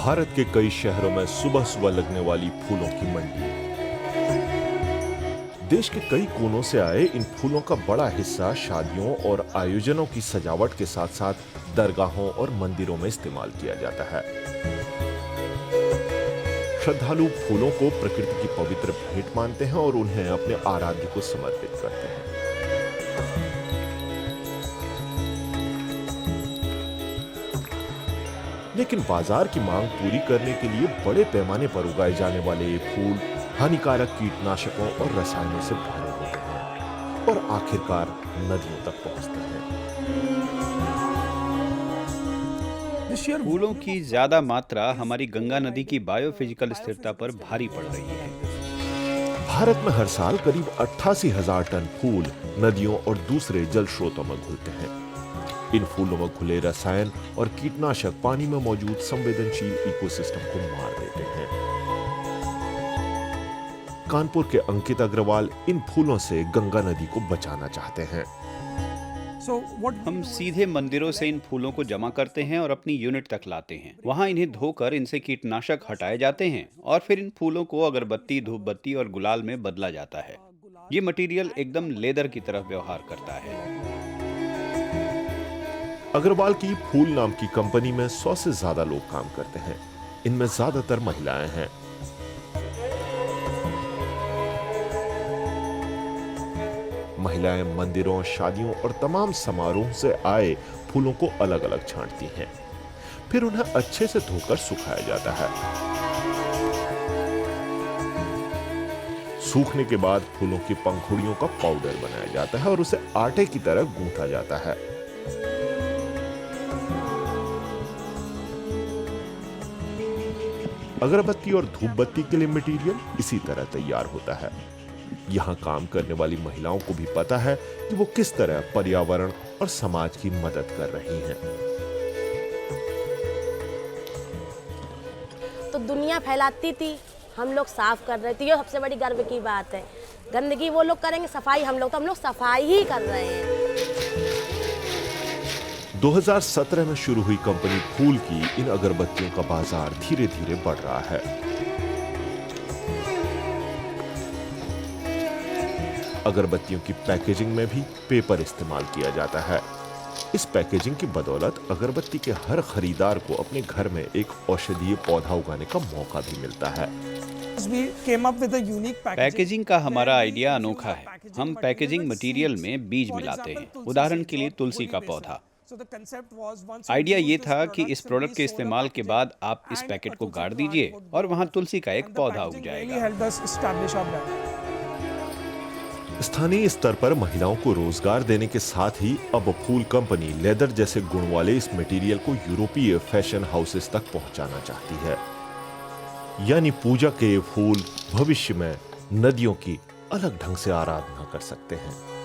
भारत के कई शहरों में सुबह सुबह लगने वाली फूलों की मंडी। देश के कई कोनों से आए इन फूलों का बड़ा हिस्सा शादियों और आयोजनों की सजावट के साथ साथ दरगाहों और मंदिरों में इस्तेमाल किया जाता है। श्रद्धालु फूलों को प्रकृति की पवित्र भेंट मानते हैं और उन्हें अपने आराध्य को समर्पित करते हैं। लेकिन बाजार की मांग पूरी करने के लिए बड़े पैमाने पर उगाए जाने वाले ये फूल हानिकारक कीटनाशकों और रसायनों से भरे होते हैं और आखिरकार नदियों तक पहुंचते हैं। फूलों की ज्यादा मात्रा हमारी गंगा नदी की बायोफिजिकल स्थिरता पर भारी पड़ रही है। भारत में हर साल करीब 88,000 टन फूल नदियों और दूसरे जल स्रोतों में घुलते हैं। इन फूलों में घुले रसायन और कीटनाशक पानी में मौजूद संवेदनशील इकोसिस्टम को मार देते हैं। कानपुर के अंकित अग्रवाल इन फूलों से गंगा नदी को बचाना चाहते हैं। हम सीधे मंदिरों से इन फूलों को जमा करते हैं और अपनी यूनिट तक लाते हैं। वहाँ इन्हें धोकर इनसे कीटनाशक हटाए जाते हैं और फिर इन फूलों को अगरबत्ती, धूपबत्ती और गुलाल में बदला जाता है। ये मटेरियल एकदम लेदर की तरह व्यवहार करता है। अग्रवाल की फूल नाम की कंपनी में 100 से ज्यादा लोग काम करते हैं। इनमें ज्यादातर महिलाएं हैं। महिलाएं मंदिरों, शादियों और तमाम समारोह से आए फूलों को अलग अलग छांटती हैं। फिर उन्हें अच्छे से धोकर सुखाया जाता है। सूखने के बाद फूलों की पंखुड़ियों का पाउडर बनाया जाता है और उसे आटे की तरह गूंथा जाता है। अगरबत्ती और धूपबत्ती के लिए मटेरियल इसी तरह तैयार होता है। यहाँ काम करने वाली महिलाओं को भी पता है कि वो किस तरह पर्यावरण और समाज की मदद कर रही हैं। तो दुनिया फैलाती थी, हम लोग साफ कर रहे थे। ये सबसे बड़ी गर्व की बात है। गंदगी वो लोग करेंगे, सफाई हम लोग, तो हम लोग सफाई ही कर रहे हैं। 2017 में शुरू हुई कंपनी फूल की इन अगरबत्तियों का बाजार धीरे धीरे बढ़ रहा है। अगरबत्तियों की पैकेजिंग में भी पेपर इस्तेमाल किया जाता है। इस पैकेजिंग की बदौलत अगरबत्ती के हर खरीदार को अपने घर में एक औषधीय पौधा उगाने का मौका भी मिलता है। पैकेजिंग का हमारा आइडिया अनोखा है। हम पैकेजिंग मटेरियल में बीज मिलाते हैं। उदाहरण के लिए तुलसी का पौधा। आइडिया ये था कि इस प्रोडक्ट के इस्तेमाल के बाद आप इस पैकेट को गाड़ दीजिए और वहां तुलसी का एक पौधा उग जाएगा। स्थानीय स्तर पर महिलाओं को रोजगार देने के साथ ही अब फूल कंपनी लेदर जैसे गुण वाले इस मटेरियल को यूरोपीय फैशन हाउसेस तक पहुंचाना चाहती है। यानी पूजा के फूल भविष्य में नदियों की अलग ढंग से आराधना कर सकते हैं।